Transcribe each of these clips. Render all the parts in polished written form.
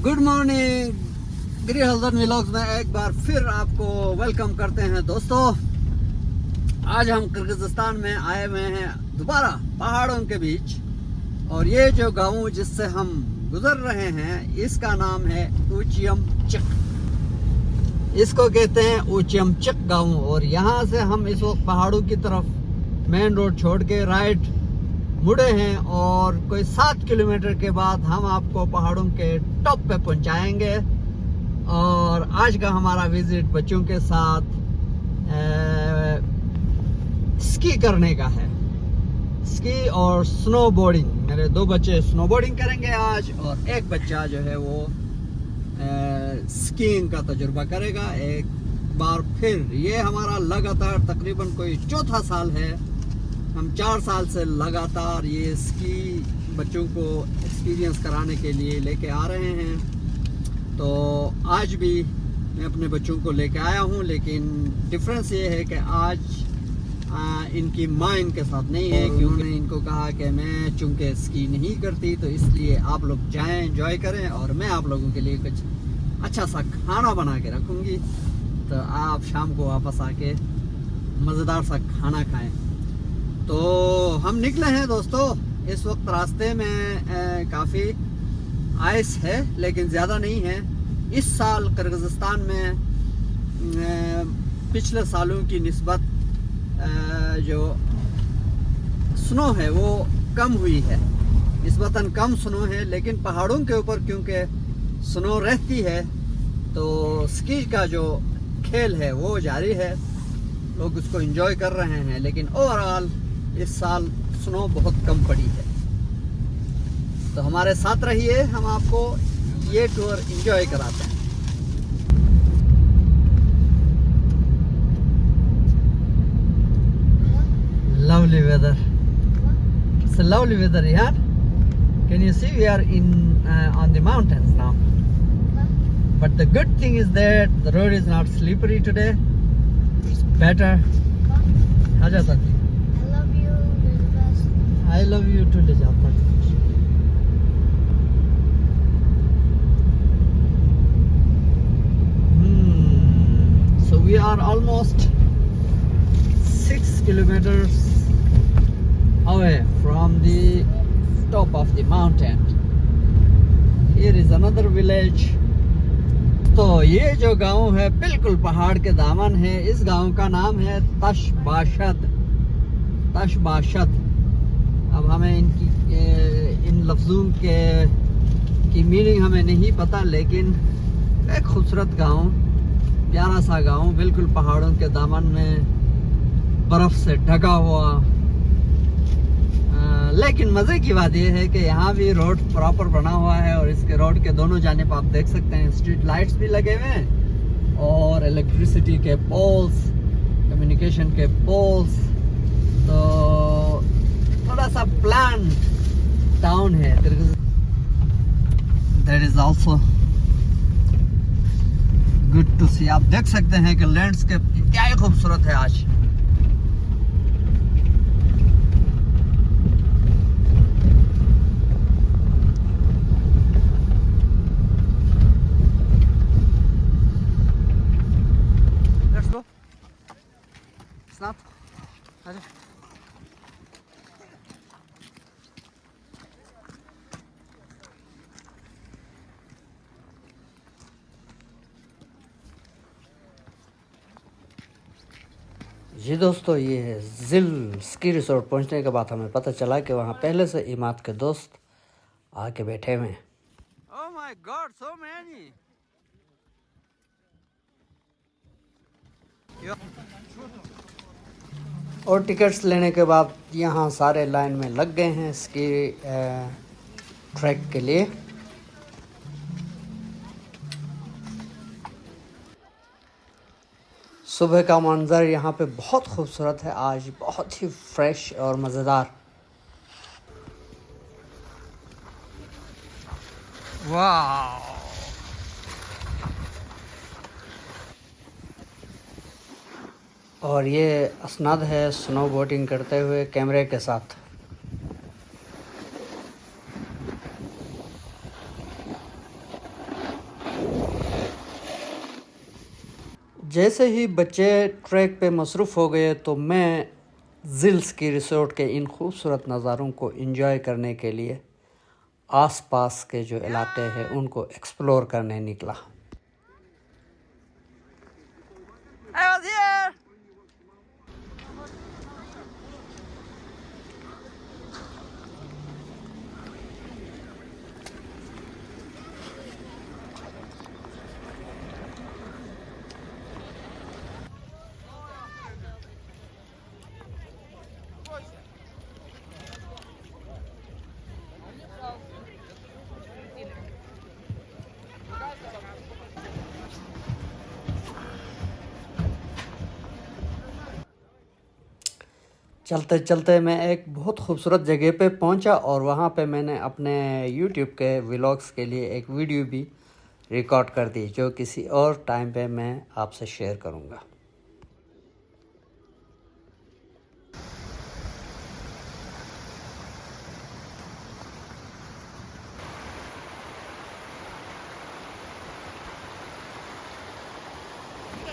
Good morning, गृह Haldar vlogs में एक बार फिर आपको वेलकम करते हैं दोस्तों। आज हम किर्गिस्तान में आए हुए हैं दोबारा पहाड़ों के बीच, और ये जो गांव जिससे हम गुजर रहे हैं इसका नाम है ऊचियमचक। इसको कहते हैं ऊचियमचक गांव। और यहाँ से हम इस वक्त पहाड़ों की तरफ मेन रोड छोड़ के राइट मुड़े हैं, और कोई 7 किलोमीटर के बाद हम आपको पहाड़ों के टॉप पे पहुंचाएंगे। और आज का हमारा विजिट बच्चों के साथ स्की करने का है। स्की और स्नो बोर्डिंग। मेरे 2 बच्चे स्नो बोर्डिंग करेंगे आज, और एक बच्चा जो है वो स्कीइंग का तजुर्बा करेगा एक बार फिर। ये हमारा लगातार तकरीबन कोई 4था साल है। हम 4 साल से लगातार ये स्की बच्चों को एक्सपीरियंस कराने के लिए लेके आ रहे हैं। तो आज भी मैं अपने बच्चों को लेके आया हूँ, लेकिन डिफरेंस ये है कि आज इनकी माँ इनके साथ नहीं है, क्योंकि इनको कहा कि मैं चूँकि स्की नहीं करती तो इसलिए आप लोग जाएं, एंजॉय करें, और मैं आप लोगों के लिए कुछ अच्छा सा खाना बना के रखूँगी, तो आप शाम को वापस आके मज़ेदार सा खाना खाएं। तो हम निकले हैं दोस्तों। इस वक्त रास्ते में काफ़ी आइस है, लेकिन ज़्यादा नहीं है। इस साल किर्गिस्तान में पिछले सालों की निस्बत जो स्नो है वो कम हुई है, निस्बतन कम स्नो है। लेकिन पहाड़ों के ऊपर क्योंकि स्नो रहती है तो स्की का जो खेल है वो जारी है, लोग उसको एंजॉय कर रहे हैं। लेकिन ओवरऑल इस साल स्नो बहुत कम पड़ी है। तो हमारे साथ रहिए, हम आपको ये टूर एंजॉय कराते हैं। Lovely weather. It's a lovely weather here. Can you see we are on the mountains now? But the good thing is that the road is not slippery today. It's better. Hajat Aunty. I love you too, Lijat. So we are almost 6 kilometers away from the top of the mountain. Here is another village. तो ये जो गांव है बिल्कुल पहाड़ के दामन है। इस गांव का नाम है तशबाशत। तशबाशत। अब हमें इन लफ्ज़ों की मीनिंग हमें नहीं पता, लेकिन एक खूबसूरत गांव, प्यारा सा गांव, बिल्कुल पहाड़ों के दामन में बर्फ़ से ढका हुआ। लेकिन मज़े की बात यह है कि यहाँ भी रोड प्रॉपर बना हुआ है, और इसके रोड के दोनों जानिब आप देख सकते हैं स्ट्रीट लाइट्स भी लगे हुए हैं, और इलेक्ट्रिसिटी के पोल्स, कम्युनिकेशन के पोल्स। तो थोड़ा सा प्लान टाउन है। That is also good to see. आप देख सकते हैं कि लैंडस्केप इंतहाई खूबसूरत है आज। Let's go. स्नैप आजा। जी दोस्तों, ये है जिल स्की रिसोर्ट। पहुंचने के बाद हमें पता चला कि वहाँ पहले से इमाद के दोस्त आके बैठे हुए हैं। Oh my God, so many. और टिकट्स लेने के बाद यहाँ सारे लाइन में लग गए हैं स्की ट्रैक के लिए। सुबह का मंजर यहाँ पे बहुत खूबसूरत है आज, बहुत ही फ्रेश और मज़ेदार। वाह। और ये असनाद है स्नो बोटिंग करते हुए कैमरे के साथ। जैसे ही बच्चे ट्रैक पे मसरूफ़ हो गए तो मैं ज़िल स्की रिसोर्ट के इन खूबसूरत नज़ारों को एंजॉय करने के लिए आसपास के जो इलाके हैं उनको एक्सप्लोर करने निकला। चलते चलते मैं एक बहुत खूबसूरत जगह पे पहुंचा और वहाँ पे मैंने अपने YouTube के व्लॉग्स के लिए एक वीडियो भी रिकॉर्ड कर दी, जो किसी और टाइम पे मैं आपसे शेयर करूँगा।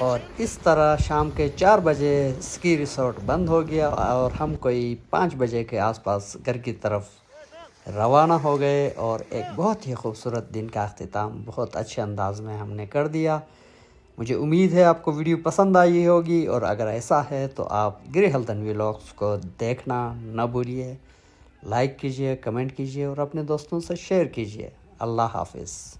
और इस तरह शाम के 4 बजे स्की रिसोर्ट बंद हो गया और हम कोई 5 बजे के आसपास घर की तरफ रवाना हो गए और एक बहुत ही खूबसूरत दिन का अख्तिताम बहुत अच्छे अंदाज में हमने कर दिया। मुझे उम्मीद है आपको वीडियो पसंद आई होगी, और अगर ऐसा है तो आप गिरी हल्दन व्लॉग्स को देखना न भूलिए। लाइक कीजिए, कमेंट कीजिए और अपने दोस्तों से शेयर कीजिए। अल्लाह हाफिज़।